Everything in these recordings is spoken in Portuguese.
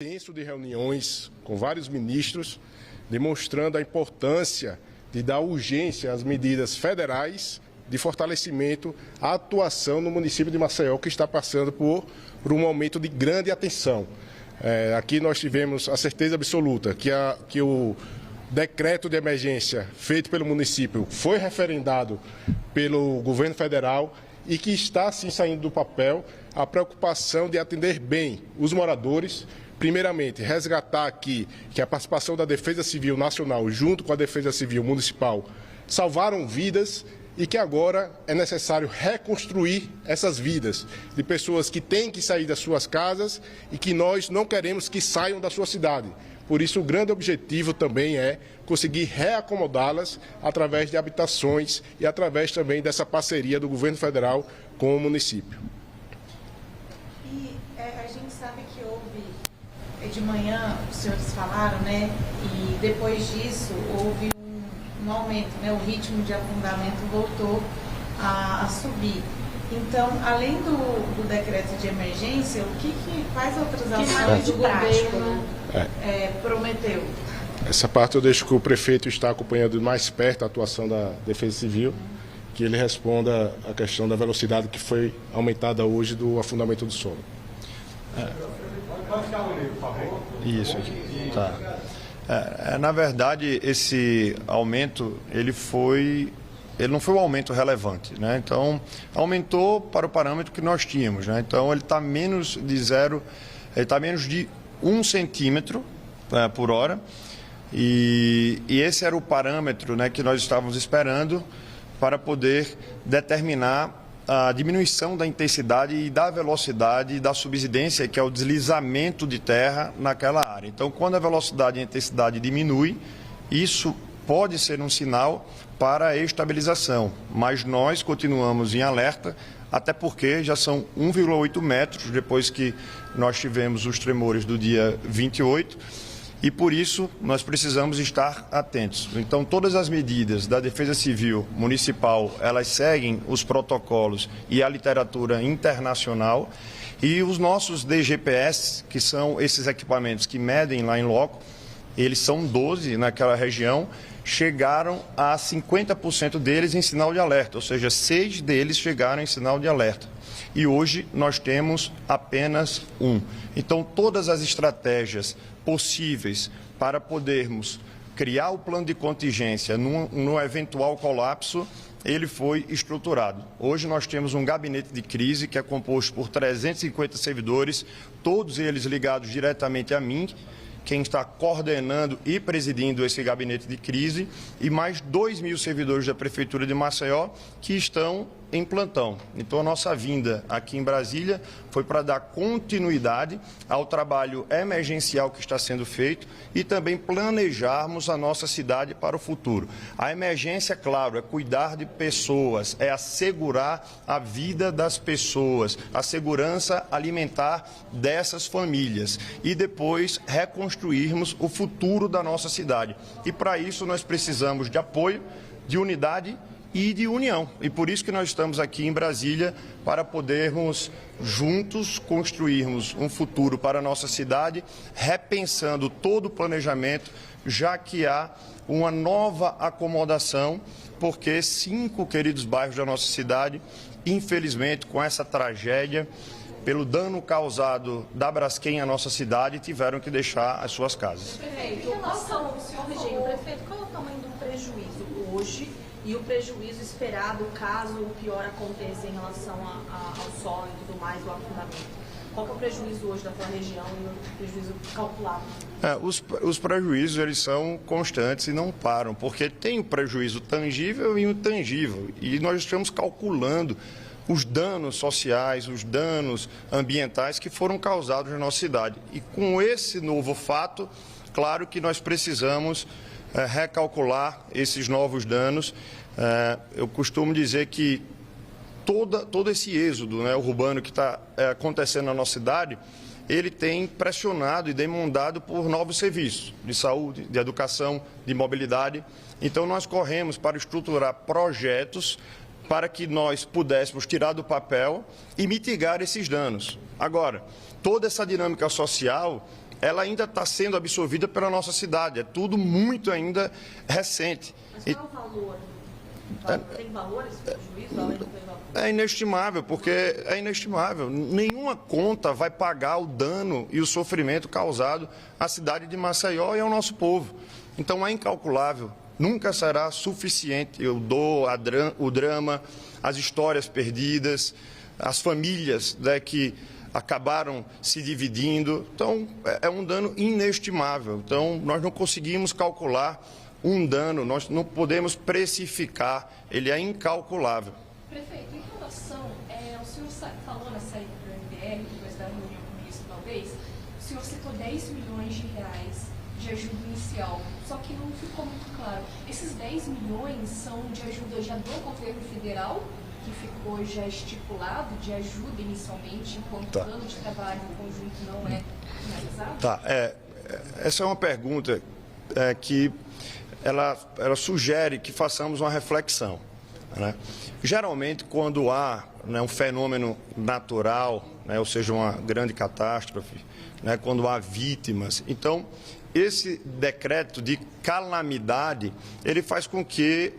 Intenso de reuniões com vários ministros, demonstrando a importância de dar urgência às medidas federais de fortalecimento à atuação no município de Maceió, que está passando por um momento de grande atenção. Aqui nós tivemos a certeza absoluta que o decreto de emergência feito pelo município foi referendado pelo governo federal e que está, sim, saindo do papel a preocupação de atender bem os moradores. Primeiramente, resgatar aqui que a participação da Defesa Civil Nacional junto com a Defesa Civil Municipal salvaram vidas e que agora é necessário reconstruir essas vidas de pessoas que têm que sair das suas casas e que nós não queremos que saiam da sua cidade. Por isso, o grande objetivo também é conseguir reacomodá-las através de habitações e através também dessa parceria do governo federal com o município. E a gente sabe que houve, de manhã, os senhores falaram, né? E depois disso houve um aumento, né? O ritmo de afundamento voltou a subir. Então, além do decreto de emergência, quais outras ações o governo prometeu? Essa parte eu deixo que o prefeito está acompanhando mais perto a atuação da Defesa Civil, que ele responda à questão da velocidade que foi aumentada hoje do afundamento do solo. Isso aqui. Tá. Na verdade, esse aumento, ele não foi um aumento relevante, né? Então, aumentou para o parâmetro que nós tínhamos, né? Então, ele está menos de 1 centímetro por hora, e esse era o parâmetro, né, que nós estávamos esperando para poder determinar a diminuição da intensidade e da velocidade e da subsidência, que é o deslizamento de terra naquela área. Então, quando a velocidade e a intensidade diminui, isso pode ser um sinal para a estabilização, mas nós continuamos em alerta, até porque já são 1,8 metros depois que nós tivemos os tremores do dia 28, e por isso nós precisamos estar atentos. Então, todas as medidas da Defesa Civil Municipal, elas seguem os protocolos e a literatura internacional, e os nossos DGPS, que são esses equipamentos que medem lá em loco, eles são 12 naquela região, chegaram a 50% deles em sinal de alerta, ou seja, 6 deles chegaram em sinal de alerta. E hoje nós temos apenas 1. Então, todas as estratégias possíveis para podermos criar o plano de contingência no eventual colapso, ele foi estruturado. Hoje nós temos um gabinete de crise que é composto por 350 servidores, todos eles ligados diretamente a mim, quem está coordenando e presidindo esse gabinete de crise, e mais 2.000 servidores da Prefeitura de Maceió que estão em plantão. Então, a nossa vinda aqui em Brasília foi para dar continuidade ao trabalho emergencial que está sendo feito e também planejarmos a nossa cidade para o futuro. A emergência, claro, é cuidar de pessoas, é assegurar a vida das pessoas, a segurança alimentar dessas famílias e depois reconstruirmos o futuro da nossa cidade. E para isso nós precisamos de apoio, de unidade e de união. E por isso que nós estamos aqui em Brasília, para podermos juntos construirmos um futuro para a nossa cidade, repensando todo o planejamento, já que há uma nova acomodação, porque 5 queridos bairros da nossa cidade, infelizmente, com essa tragédia, pelo dano causado da Braskem à nossa cidade, tiveram que deixar as suas casas. Prefeito, prefeito, qual é o tamanho do prejuízo hoje e o prejuízo esperado caso o pior aconteça em relação ao solo e tudo mais, do afundamento? Qual que é o prejuízo hoje da tua região e o prejuízo calculado? Os prejuízos, eles são constantes e não param, porque tem o prejuízo tangível e o intangível, e nós estamos calculando os danos sociais, os danos ambientais que foram causados na nossa cidade. E com esse novo fato, claro que nós precisamos recalcular esses novos danos. Eu costumo dizer que todo esse êxodo, né, urbano que está acontecendo na nossa cidade, ele tem pressionado e demandado por novos serviços de saúde, de educação, de mobilidade. Então, nós corremos para estruturar projetos para que nós pudéssemos tirar do papel e mitigar esses danos. Agora, toda essa dinâmica social, ela ainda está sendo absorvida pela nossa cidade. É tudo muito ainda recente. Mas qual é o valor? Tem valor esse prejuízo, além do valor? É inestimável, porque é inestimável. Nenhuma conta vai pagar o dano e o sofrimento causado à cidade de Maceió e ao nosso povo. Então é incalculável. Nunca será suficiente. Eu dou o drama, as histórias perdidas, as famílias, né, que acabaram se dividindo. Então, é um dano inestimável. Então, nós não conseguimos calcular um dano, nós não podemos precificar, ele é incalculável. Prefeito, em relação, o senhor falou na saída do MBR, depois da reunião com o ministro Valdez, o senhor citou 10 milhões de reais de ajuda inicial, só que não ficou muito claro. Esses 10 milhões são de ajuda já do governo federal, que ficou já estipulado de ajuda inicialmente, enquanto o plano de trabalho conjunto não é finalizado? Tá, essa é uma pergunta que ela sugere que façamos uma reflexão, né? Geralmente, quando há, né, um fenômeno natural, né, ou seja, uma grande catástrofe, né, quando há vítimas, então esse decreto de calamidade, ele faz com que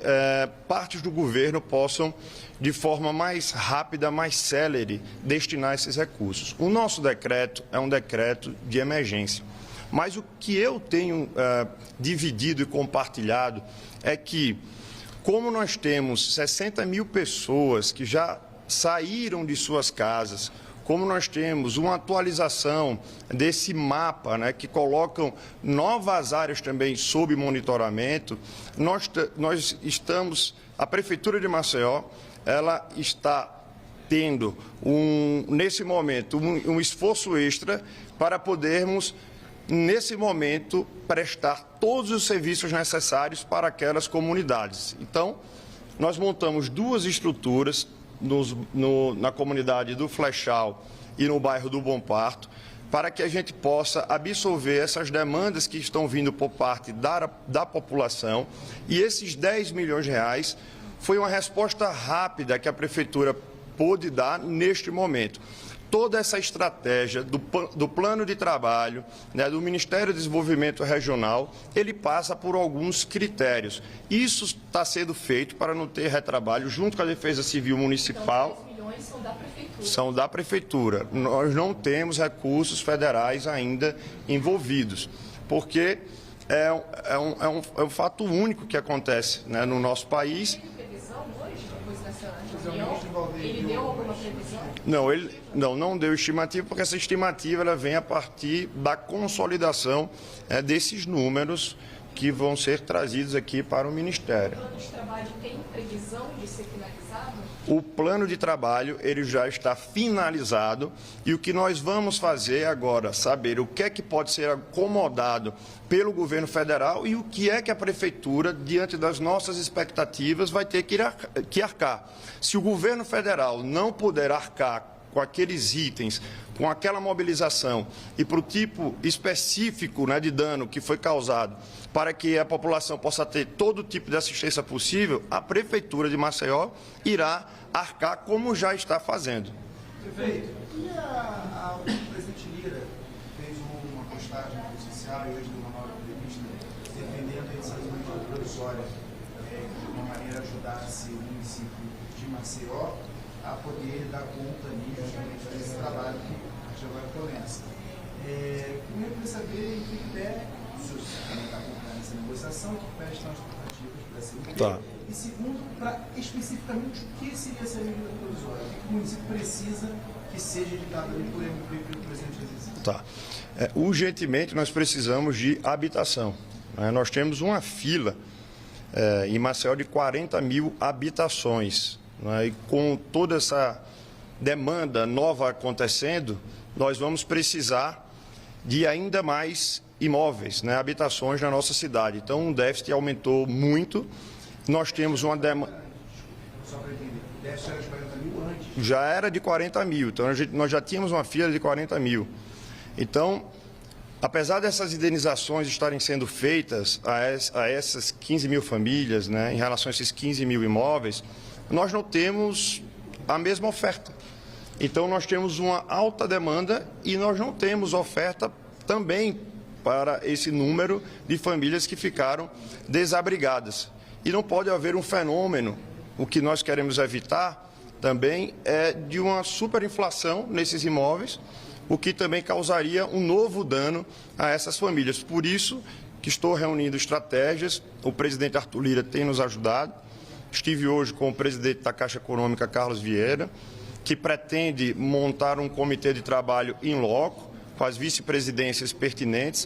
partes do governo possam, de forma mais rápida, mais célere, destinar esses recursos. O nosso decreto é um decreto de emergência. Mas o que eu tenho dividido e compartilhado é que, como nós temos 60 mil pessoas que já saíram de suas casas, como nós temos uma atualização desse mapa, né, que colocam novas áreas também sob monitoramento, nós estamos, a Prefeitura de Maceió, ela está tendo, nesse momento, um esforço extra para podermos, nesse momento, prestar todos os serviços necessários para aquelas comunidades. Então, nós montamos 2 estruturas na comunidade do Flechal e no bairro do Bom Parto, para que a gente possa absorver essas demandas que estão vindo por parte da população. E esses 10 milhões de reais foi uma resposta rápida que a Prefeitura pôde dar neste momento. Toda essa estratégia do plano de trabalho, né, do Ministério do Desenvolvimento Regional, ele passa por alguns critérios. Isso está sendo feito para não ter retrabalho junto com a Defesa Civil Municipal. Então, 10 milhões são da Prefeitura. São da Prefeitura. Nós não temos recursos federais ainda envolvidos, porque é um fato único que acontece, né, no nosso país. Tem previsão hoje, depois dessa reunião? Ele deu alguma previsão? Não, ele não deu estimativa, porque essa estimativa ela vem a partir da consolidação desses números que vão ser trazidos aqui para o Ministério. O plano de trabalho tem previsão de ser finalizado? O plano de trabalho ele já está finalizado e o que nós vamos fazer agora, saber o que é que pode ser acomodado pelo governo federal e o que é que a Prefeitura, diante das nossas expectativas, vai ter que arcar. Se o governo federal não puder arcar com aqueles itens, com aquela mobilização e para o tipo específico, né, de dano que foi causado, para que a população possa ter todo tipo de assistência possível, a Prefeitura de Maceió irá arcar como já está fazendo. Prefeito, o presidente Lira fez uma postagem na rede social e hoje deu uma nova entrevista defendendo a edição de medida provisória, de uma maneira ajudasse o município de Maceió a poder dar conta ali justamente desse trabalho que a gente agora começa. Primeiro, eu queria saber em que pé o senhor está acompanhando essa negociação, que pé estão as tratativas para ser feita. Tá. E segundo, especificamente, o que seria essa medida provisória? O que o município precisa que seja editado ali pelo presidente executivo? Tá. Urgentemente, nós precisamos de habitação, né? Nós temos uma fila em Maceió de 40 mil habitações, né? E com toda essa demanda nova acontecendo, nós vamos precisar de ainda mais imóveis, né? Habitações na nossa cidade. Então, o déficit aumentou muito. Nós temos uma demanda... Só para entender, o déficit era de 40 mil antes? Já era de 40 mil, então nós já tínhamos uma fila de 40 mil. Então, apesar dessas indenizações estarem sendo feitas a essas 15 mil famílias, né, em relação a esses 15 mil imóveis, nós não temos a mesma oferta. Então, nós temos uma alta demanda e nós não temos oferta também para esse número de famílias que ficaram desabrigadas. E não pode haver um fenômeno, o que nós queremos evitar também é de uma superinflação nesses imóveis, o que também causaria um novo dano a essas famílias. Por isso que estou reunindo estratégias, o presidente Arthur Lira tem nos ajudado, estive hoje com o presidente da Caixa Econômica, Carlos Vieira, que pretende montar um comitê de trabalho in loco, com as vice-presidências pertinentes,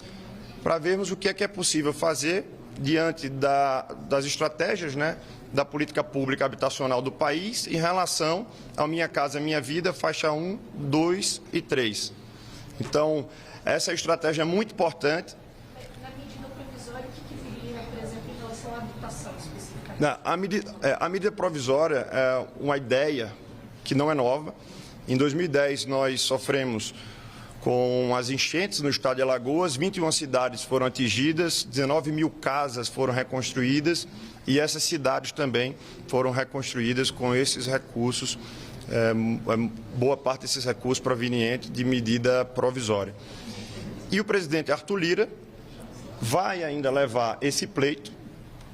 para vermos o que é possível fazer diante das estratégias, né, da política pública habitacional do país em relação ao Minha Casa Minha Vida, faixa 1, 2 e 3. Então, essa estratégia é muito importante. Na medida provisória, o que viria, por exemplo, em relação à habitação especificamente? A medida provisória é uma ideia que não é nova. Em 2010, nós sofremos com as enchentes no estado de Alagoas, 21 cidades foram atingidas, 19 mil casas foram reconstruídas e essas cidades também foram reconstruídas com esses recursos, boa parte desses recursos provenientes de medida provisória. E o presidente Arthur Lira vai ainda levar esse pleito,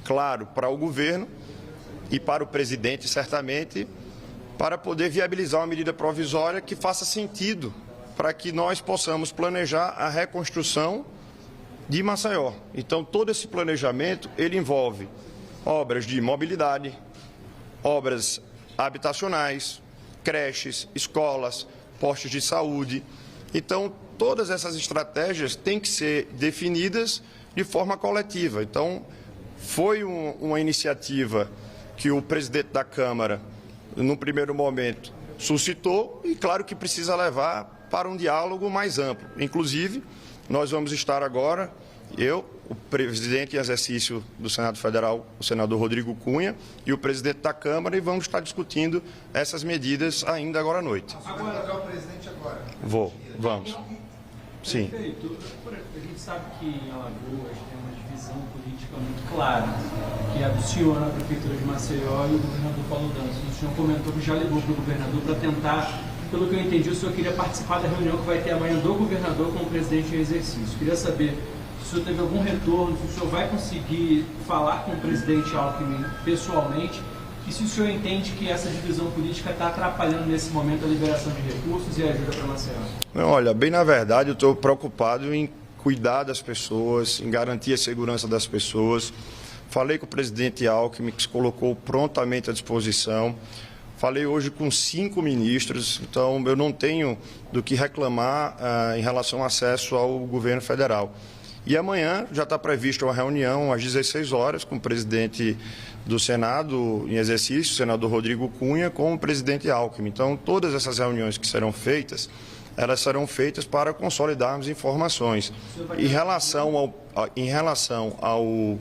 claro, para o governo e para o presidente, certamente, para poder viabilizar uma medida provisória que faça sentido para que nós possamos planejar a reconstrução de Maceió. Então, todo esse planejamento, ele envolve obras de mobilidade, obras habitacionais, creches, escolas, postos de saúde. Então, todas essas estratégias têm que ser definidas de forma coletiva. Então, foi uma iniciativa que o presidente da Câmara, no primeiro momento, suscitou e, claro, que precisa levar para um diálogo mais amplo. Inclusive, nós vamos estar agora, eu, o presidente em exercício do Senado Federal, o senador Rodrigo Cunha, e o presidente da Câmara, e vamos estar discutindo essas medidas ainda agora à noite. Agora, o presidente agora. Vamos. Sim. Prefeito, a gente sabe que em Alagoas tem uma divisão política muito clara, que é a do senhor na Prefeitura de Maceió e o governador Paulo Dantas. O senhor comentou que já ligou para o governador para tentar. Pelo que eu entendi, o senhor queria participar da reunião que vai ter amanhã do governador com o presidente em exercício. Queria saber se o senhor teve algum retorno, se o senhor vai conseguir falar com o presidente Alckmin pessoalmente e se o senhor entende que essa divisão política está atrapalhando nesse momento a liberação de recursos e a ajuda para Maceió. Olha, bem na verdade, eu estou preocupado em cuidar das pessoas, em garantir a segurança das pessoas. Falei com o presidente Alckmin, que se colocou prontamente à disposição. Falei hoje com 5 ministros, então eu não tenho do que reclamar em relação ao acesso ao governo federal. E amanhã já está prevista uma reunião às 16 horas com o presidente do Senado em exercício, o senador Rodrigo Cunha, com o presidente Alckmin. Então, todas essas reuniões que serão feitas, elas serão feitas para consolidarmos informações. Em relação ao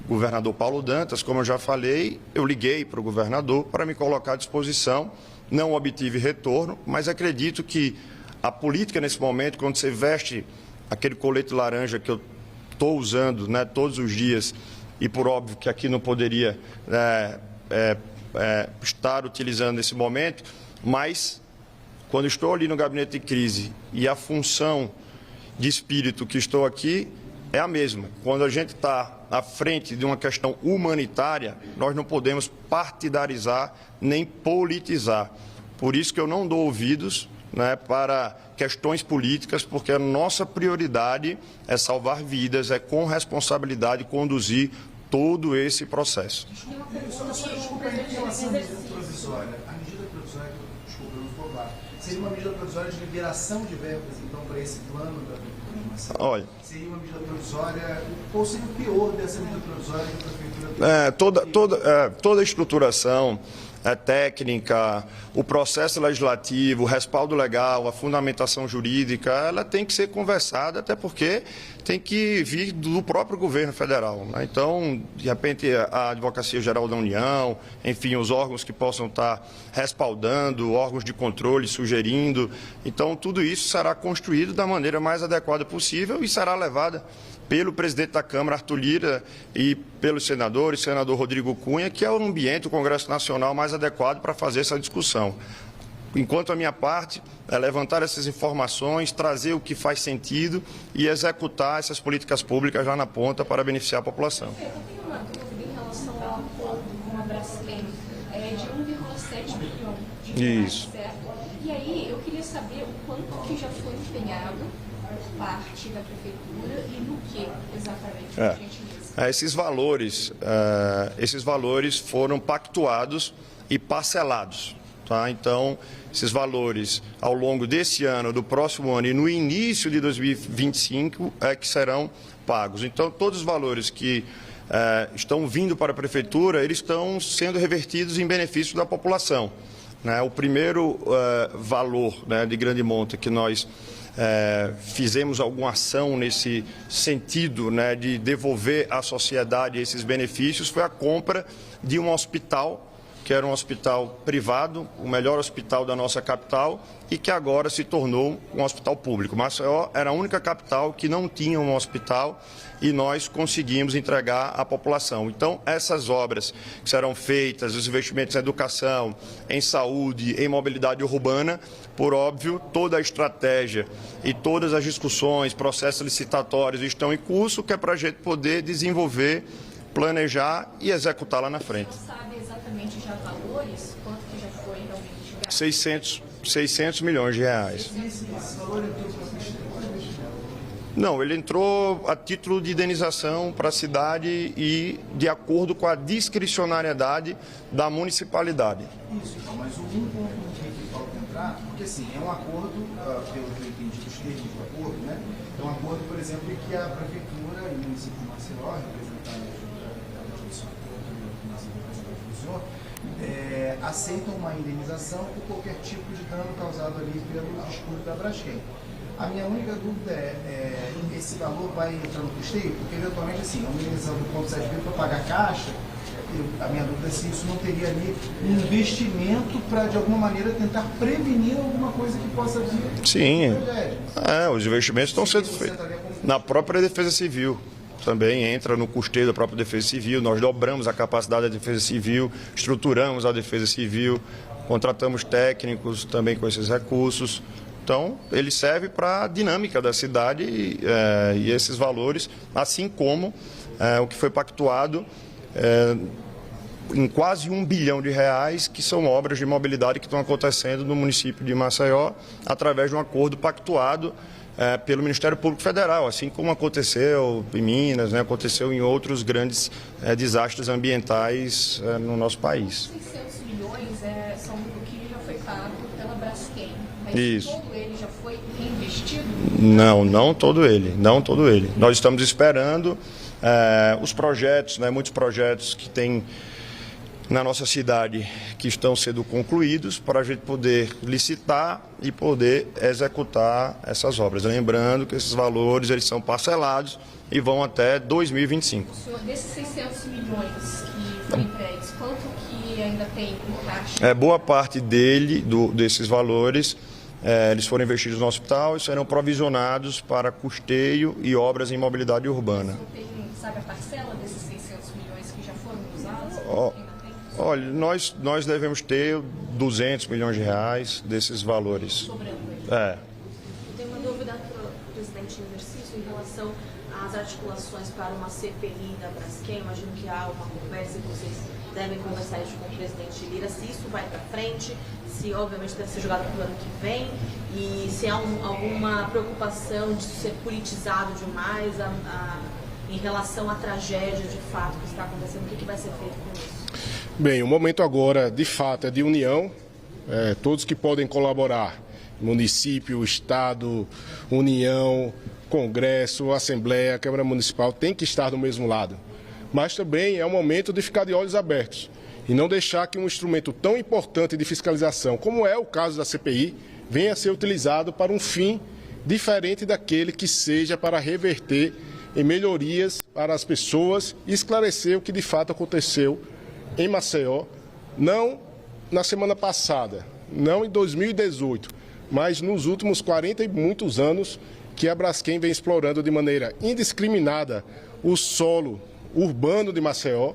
governador Paulo Dantas, como eu já falei, eu liguei para o governador para me colocar à disposição, não obtive retorno, mas acredito que a política nesse momento, quando você veste aquele colete laranja que eu estou usando, né, todos os dias, e por óbvio que aqui não poderia estar utilizando nesse momento, mas quando estou ali no gabinete de crise e a função de espírito que estou aqui é a mesma. Quando a gente está à frente de uma questão humanitária, nós não podemos partidarizar nem politizar. Por isso que eu não dou ouvidos, né, para questões políticas, porque a nossa prioridade é salvar vidas, é com responsabilidade conduzir todo esse processo. Desculpa, em relação à medida provisória, desculpa, eu não vou falar. Seria uma medida provisória de liberação de verbas, então, para esse plano da Prefeitura? Olha, seria uma medida provisória, qual seria o pior dessa medida provisória que a Prefeitura... Toda a estruturação técnica, o processo legislativo, o respaldo legal, a fundamentação jurídica, ela tem que ser conversada, até porque tem que vir do próprio governo federal, né? Então, de repente, a Advocacia Geral da União, enfim, os órgãos que possam estar respaldando, órgãos de controle, sugerindo. Então, tudo isso será construído da maneira mais adequada possível e será levada pelo presidente da Câmara, Arthur Lira, e pelos senadores, senador Rodrigo Cunha, que é o ambiente, o Congresso Nacional mais adequado para fazer essa discussão. enquanto a minha parte é levantar essas informações, trazer o que faz sentido e executar essas políticas públicas já na ponta para beneficiar a população. Eu tenho uma dúvida em relação ao acordo com a Braskem, de 1,7 bilhão de reais, Isso. certo? E aí eu queria saber o quanto que já foi empenhado por parte da prefeitura e no que exatamente, por gentileza. Esses valores foram pactuados e parcelados. Tá? Então, esses valores ao longo desse ano, do próximo ano e no início de 2025 é que serão pagos. Então, todos os valores que estão vindo para a prefeitura, eles estão sendo revertidos em benefício da população. Né? O primeiro valor, né, de grande monta que nós fizemos alguma ação nesse sentido, né, de devolver à sociedade esses benefícios foi a compra de um hospital, que era um hospital privado, o melhor hospital da nossa capital e que agora se tornou um hospital público. Maceió era a única capital que não tinha um hospital e nós conseguimos entregar à população. Então, essas obras que serão feitas, os investimentos em educação, em saúde, em mobilidade urbana, por óbvio, toda a estratégia e todas as discussões, processos licitatórios estão em curso, que é para a gente poder desenvolver, planejar e executar lá na frente. Você não sabe exatamente já valores, quanto que já foi realmente gasto? 600 milhões de reais. Esse valor entrou para a prefeitura? Não, ele entrou a título de indenização para a cidade e de acordo com a discricionariedade da municipalidade. Isso, então, mas o 1,1 que falta entrar, porque assim, é um acordo, pelo que eu entendi dos termos do acordo, né? É um acordo, por exemplo, em que a prefeitura e o município de Maceió, representado pelo senhor, aceitam uma indenização por qualquer tipo de dano causado ali pelo descuido da Braskem. A minha única dúvida esse valor vai entrar no custeio? Porque, eventualmente, assim, a indenização do ponto 7 para pagar a caixa, a minha dúvida é se isso não teria ali um investimento para, de alguma maneira, tentar prevenir alguma coisa que possa vir. Sim, os investimentos estão sendo feitos na própria Defesa Civil. Também entra no custeio da própria Defesa Civil. Nós dobramos a capacidade da Defesa Civil, estruturamos a Defesa Civil, contratamos técnicos também com esses recursos. Então, ele serve para a dinâmica da cidade e esses valores, assim como o que foi pactuado em quase R$1 bilhão, que são obras de mobilidade que estão acontecendo no município de Maceió, através de um acordo pactuado pelo Ministério Público Federal, assim como aconteceu em Minas, né, aconteceu em outros grandes desastres ambientais no nosso país. 600 milhões são o que já foi pago pela Braskem, mas Isso. todo ele já foi reinvestido? Não todo ele. Nós estamos esperando os projetos, né, muitos projetos que tem na nossa cidade que estão sendo concluídos para a gente poder licitar e poder executar essas obras. Lembrando que esses valores eles são parcelados e vão até 2025. O senhor, desses 600 milhões que foram entregues, quanto que ainda tem em caixa? Boa parte desses valores eles foram investidos no hospital e serão provisionados para custeio e obras em mobilidade urbana. O senhor sabe a parcela desses 600 milhões que já foram usados? Olha, nós devemos ter 200 milhões de reais desses valores. Sobrando. Eu tenho uma dúvida para o presidente em exercício em relação às articulações para uma CPI da Braskem. Eu imagino que há uma conversa que vocês devem conversar isso com o presidente Lira, se isso vai para frente, se obviamente deve ser jogado para o ano que vem e se há alguma preocupação de ser politizado demais em relação à tragédia de fato que está acontecendo. O que vai ser feito com isso? Bem, o momento agora, de fato, é de união. Todos que podem colaborar, município, Estado, União, Congresso, Assembleia, Câmara Municipal, tem que estar do mesmo lado. Mas também é um momento de ficar de olhos abertos e não deixar que um instrumento tão importante de fiscalização, como é o caso da CPI, venha a ser utilizado para um fim diferente daquele que seja para reverter em melhorias para as pessoas e esclarecer o que de fato aconteceu em Maceió, não na semana passada, não em 2018, mas nos últimos 40 e muitos anos que a Braskem vem explorando de maneira indiscriminada o solo urbano de Maceió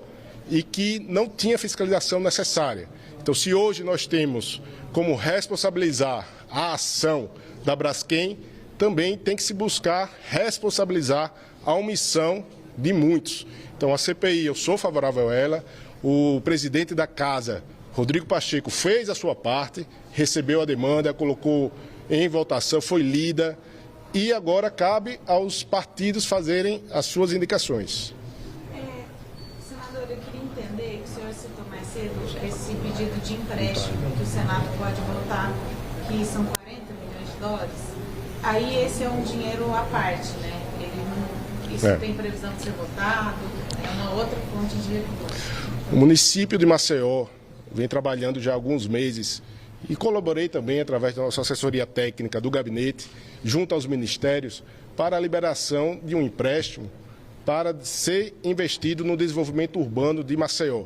e que não tinha fiscalização necessária. Então, se hoje nós temos como responsabilizar a ação da Braskem, também tem que se buscar responsabilizar a omissão de muitos. Então, a CPI, eu sou favorável a ela, o presidente da casa, Rodrigo Pacheco, fez a sua parte, recebeu a demanda, colocou em votação, foi lida, e agora cabe aos partidos fazerem as suas indicações. Senador, eu queria entender que o senhor citou mais cedo esse pedido de empréstimo que o Senado pode votar, que são 40 milhões de dólares. Aí esse é um dinheiro à parte, né? Isso tem previsão de ser votado, é uma outra fonte de recursos. O município de Maceió vem trabalhando já há alguns meses e colaborei também através da nossa assessoria técnica do gabinete, junto aos ministérios, para a liberação de um empréstimo para ser investido no desenvolvimento urbano de Maceió.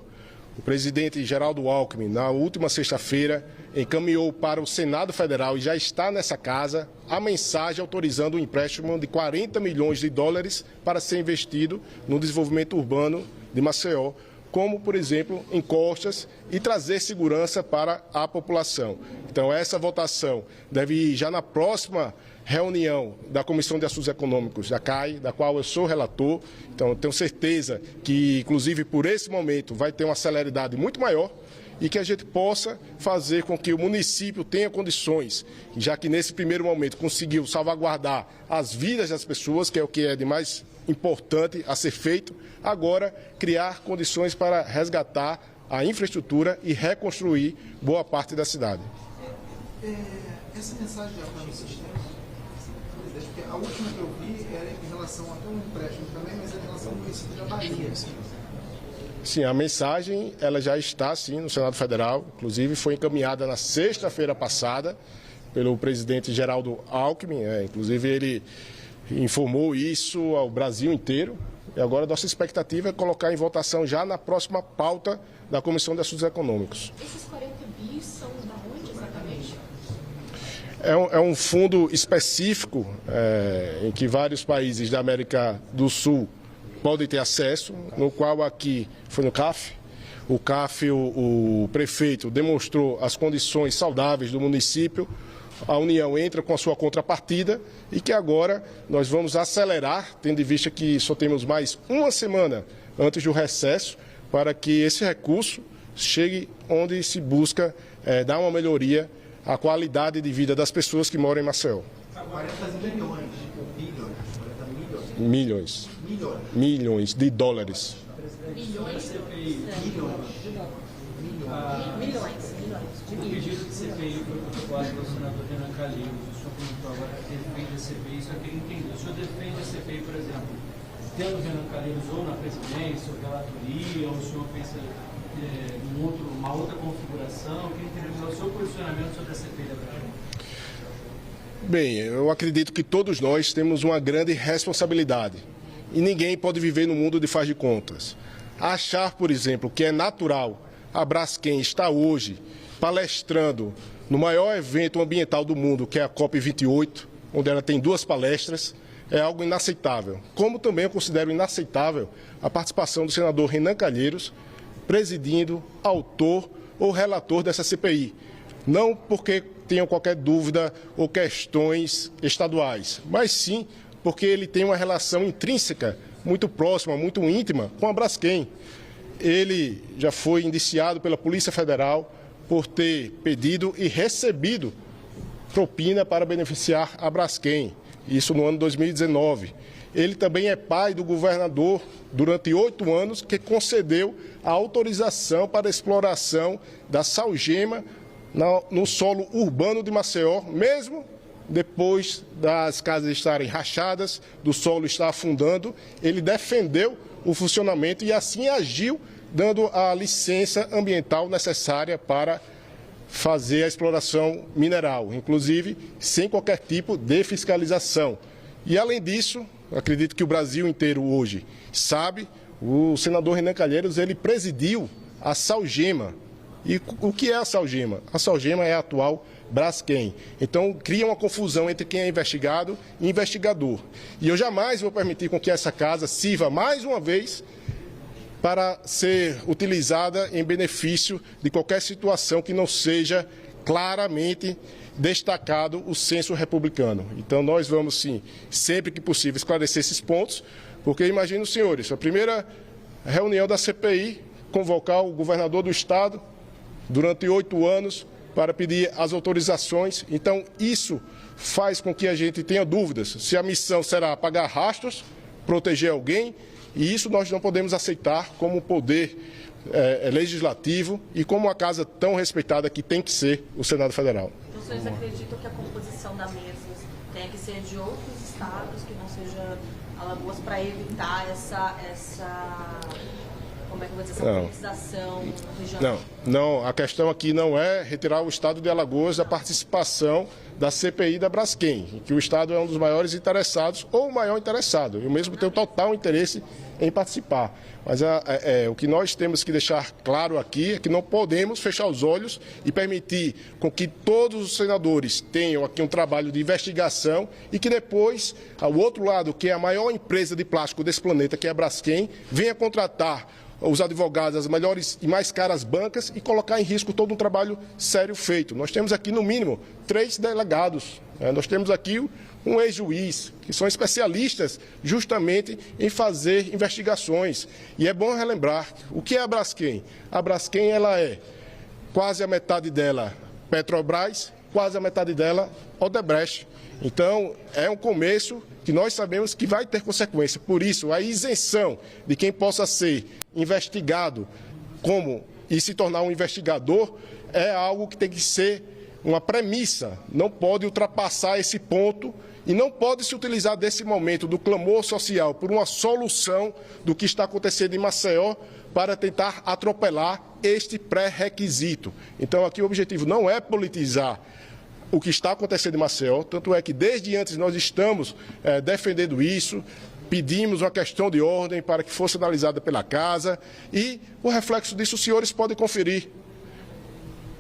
O presidente Geraldo Alckmin, na última sexta-feira, encaminhou para o Senado Federal, e já está nessa casa, a mensagem autorizando um empréstimo de 40 milhões de dólares para ser investido no desenvolvimento urbano de Maceió, como, por exemplo, encostas, e trazer segurança para a população. Então, essa votação deve ir já na próxima reunião da Comissão de Assuntos Econômicos, da CAI, da qual eu sou relator. Então, eu tenho certeza que, inclusive, por esse momento, vai ter uma celeridade muito maior e que a gente possa fazer com que o município tenha condições, já que nesse primeiro momento conseguiu salvaguardar as vidas das pessoas, que é o que é de mais importante a ser feito, agora criar condições para resgatar a infraestrutura e reconstruir boa parte da cidade. Essa mensagem já está no sistema? Porque a última que eu vi era em relação até um empréstimo também, mas é em relação ao município da Bahia. Sim, a mensagem ela já está sim no Senado Federal, inclusive foi encaminhada na sexta-feira passada pelo presidente Geraldo Alckmin, inclusive ele informou isso ao Brasil inteiro. E agora a nossa expectativa é colocar em votação já na próxima pauta da Comissão de Assuntos Econômicos. Esses 40 bis são da onde exatamente? É um fundo específico em que vários países da América do Sul podem ter acesso, no qual aqui foi no CAF. O CAF, o prefeito, demonstrou as condições saudáveis do município. A União entra com a sua contrapartida e que agora nós vamos acelerar, tendo em vista que só temos mais uma semana antes do recesso, para que esse recurso chegue onde se busca dar uma melhoria à qualidade de vida das pessoas que moram em Maceió. 40 milhões, Milhões. Milhões de dólares. Milhões. O pedido de CPI foi protocolado pelo senador Renan Calheiros. O senhor comentou agora que defende a CPI, só que ele entendeu. O senhor defende a CPI, por exemplo, tendo o Renan Calheiros ou na presidência, ou relatoria, ou o senhor pensa em uma outra configuração? Eu queria entender o seu posicionamento sobre a CPI da Braskem. Bem, eu acredito que todos nós temos uma grande responsabilidade e ninguém pode viver no mundo de faz de contas. Achar, por exemplo, que é natural a Braskem estar hoje palestrando no maior evento ambiental do mundo, que é a COP28, onde ela tem 2 palestras, é algo inaceitável. Como também eu considero inaceitável a participação do senador Renan Calheiros, presidindo, autor ou relator dessa CPI. Não porque tenham qualquer dúvida ou questões estaduais, mas sim porque ele tem uma relação intrínseca, muito próxima, muito íntima com a Braskem. Ele já foi indiciado pela Polícia Federal por ter pedido e recebido propina para beneficiar a Braskem, isso no ano 2019. Ele também é pai do governador durante 8 anos que concedeu a autorização para a exploração da salgema no solo urbano de Maceió, mesmo depois das casas estarem rachadas, do solo estar afundando. Ele defendeu o funcionamento e assim agiu, dando a licença ambiental necessária para fazer a exploração mineral, inclusive sem qualquer tipo de fiscalização. E além disso, acredito que o Brasil inteiro hoje sabe, o senador Renan Calheiros, ele presidiu a Salgema. E o que é a Salgema? A Salgema é a atual Braskem. Então, cria uma confusão entre quem é investigado e investigador. E eu jamais vou permitir com que essa casa sirva mais uma vez para ser utilizada em benefício de qualquer situação que não seja claramente destacado o senso republicano. Então, nós vamos, sim, sempre que possível, esclarecer esses pontos, porque imagino, senhores, a primeira reunião da CPI, convocar o governador do Estado durante 8 anos para pedir as autorizações. Então, isso faz com que a gente tenha dúvidas se a missão será apagar rastros, proteger alguém, e isso nós não podemos aceitar como poder legislativo e como uma casa tão respeitada que tem que ser o Senado Federal. Então, vocês acreditam que a composição da mesa tem que ser de outros estados, que não seja Alagoas, para evitar essa como é que eu vou dizer, essa politização regional? Não, a questão aqui não é retirar o Estado de Alagoas da participação da CPI da Braskem, em que o Estado é um dos maiores interessados, ou o maior interessado. Eu mesmo tenho total interesse em participar. Mas o que nós temos que deixar claro aqui é que não podemos fechar os olhos e permitir com que todos os senadores tenham aqui um trabalho de investigação e que depois, ao outro lado, que é a maior empresa de plástico desse planeta, que é a Braskem, venha contratar os advogados, as melhores e mais caras bancas e colocar em risco todo um trabalho sério feito. Nós temos aqui, no mínimo, 3 delegados. Nós temos aqui um ex-juiz, que são especialistas justamente em fazer investigações. E é bom relembrar o que é a Braskem. A Braskem, ela é quase a metade dela Petrobras, quase a metade dela Odebrecht. Então, é um começo que nós sabemos que vai ter consequência. Por isso, a isenção de quem possa ser investigado e se tornar um investigador é algo que tem que ser uma premissa. Não pode ultrapassar esse ponto e não pode se utilizar desse momento do clamor social por uma solução do que está acontecendo em Maceió para tentar atropelar este pré-requisito. Então, aqui o objetivo não é politizar o que está acontecendo em Maceió, tanto é que desde antes nós estamos defendendo isso, pedimos uma questão de ordem para que fosse analisada pela Casa e o reflexo disso os senhores podem conferir.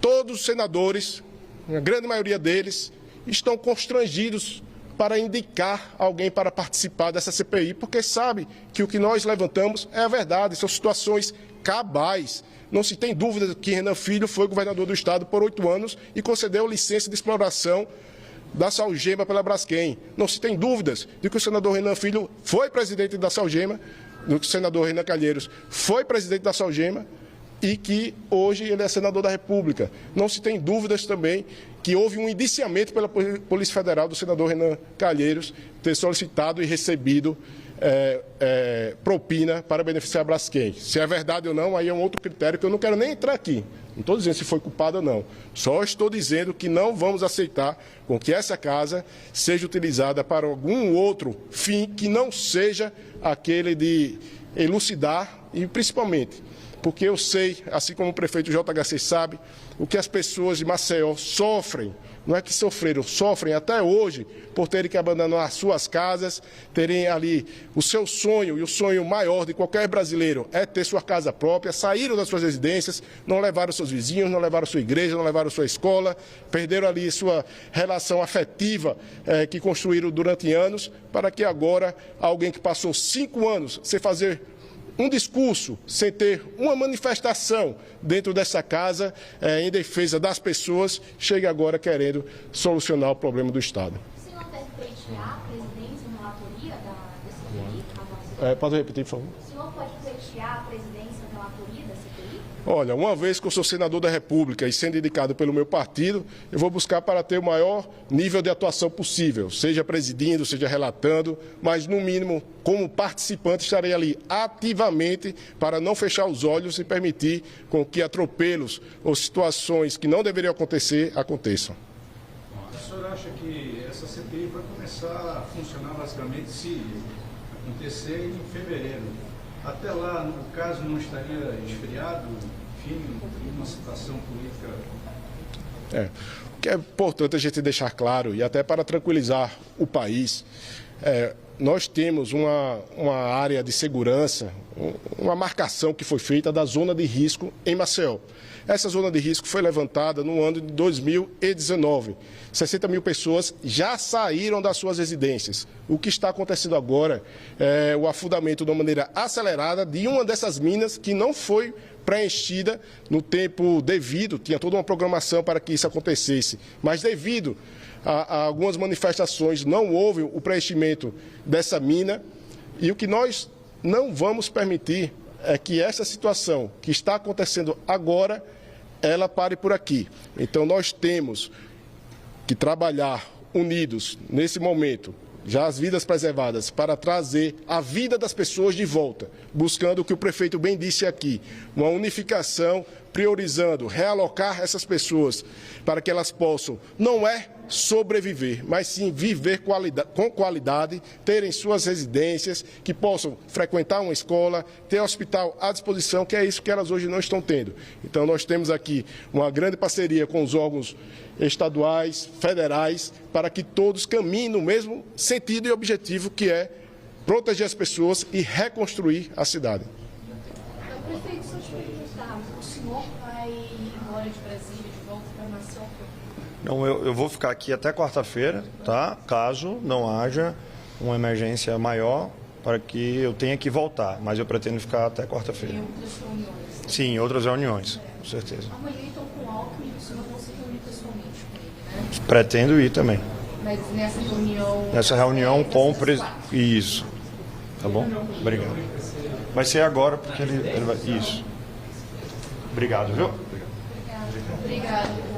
Todos os senadores, a grande maioria deles, estão constrangidos para indicar alguém para participar dessa CPI, porque sabe que o que nós levantamos é a verdade, são situações cabais. Não se tem dúvida que Renan Filho foi governador do Estado por 8 anos e concedeu licença de exploração da Salgema pela Braskem. Não se tem dúvidas de que o senador Renan Filho foi presidente da Salgema, que o senador Renan Calheiros foi presidente da Salgema e que hoje ele é senador da República. Não se tem dúvidas também que houve um indiciamento pela Polícia Federal do senador Renan Calheiros ter solicitado e recebido propina para beneficiar a Braskem. Se é verdade ou não, aí é um outro critério que eu não quero nem entrar aqui. Não estou dizendo se foi culpado ou não. Só estou dizendo que não vamos aceitar com que essa casa seja utilizada para algum outro fim que não seja aquele de elucidar e, principalmente, porque eu sei, assim como o prefeito JHC sabe, o que as pessoas de Maceió sofrem. Não é que sofreram, sofrem até hoje por terem que abandonar suas casas, terem ali o seu sonho, e o sonho maior de qualquer brasileiro é ter sua casa própria, saíram das suas residências, não levaram seus vizinhos, não levaram sua igreja, não levaram sua escola, perderam ali sua relação afetiva que construíram durante anos, para que agora alguém que passou 5 anos sem fazer um discurso, sem ter uma manifestação dentro dessa casa em defesa das pessoas, chega agora querendo solucionar o problema do Estado. O senhor deve pleitear a presidência e relatoria da CPI? Pode repetir, por favor? O senhor pode pleitear a presidência e relatoria da CPI? Olha, uma vez que eu sou senador da República e sendo indicado pelo meu partido, eu vou buscar para ter o maior nível de atuação possível, seja presidindo, seja relatando, mas no mínimo, como participante, estarei ali ativamente para não fechar os olhos e permitir com que atropelos ou situações que não deveriam acontecer, aconteçam. O senhor acha que essa CPI vai começar a funcionar basicamente se acontecer em fevereiro? Até lá, o caso não estaria esfriado, enfim, uma situação política? O que é importante a gente deixar claro, e até para tranquilizar o país, nós temos uma área de segurança, uma marcação que foi feita da zona de risco em Maceió. Essa zona de risco foi levantada no ano de 2019. 60 mil pessoas já saíram das suas residências. O que está acontecendo agora é o afundamento de uma maneira acelerada de uma dessas minas que não foi preenchida no tempo devido, tinha toda uma programação para que isso acontecesse, mas devido a algumas manifestações não houve o preenchimento dessa mina, e o que nós não vamos permitir é que essa situação que está acontecendo agora, ela pare por aqui. Então nós temos que trabalhar unidos nesse momento, já as vidas preservadas, para trazer a vida das pessoas de volta, buscando o que o prefeito bem disse aqui, uma unificação, priorizando, realocar essas pessoas para que elas possam, não é sobreviver, mas sim viver com qualidade, terem suas residências, que possam frequentar uma escola, ter hospital à disposição, que é isso que elas hoje não estão tendo. Então nós temos aqui uma grande parceria com os órgãos estaduais, federais, para que todos caminhem no mesmo sentido e objetivo, que é proteger as pessoas e reconstruir a cidade. Prefeito, só te perguntar, o senhor vai embora de Brasília, de volta para Maceió? Não, eu vou ficar aqui até quarta-feira, tá? Caso não haja uma emergência maior para que eu tenha que voltar, mas eu pretendo ficar até quarta-feira. Em outras reuniões? Sim, outras reuniões, com certeza. Amanhã, então, com o Alckmin, o senhor não se reunir pessoalmente com ele, né? Pretendo ir também. Mas nessa reunião... Nessa reunião com o presidente. Isso. Tá bom? Obrigado. Vai ser agora, porque ele vai... Isso. Obrigado, viu? Obrigado.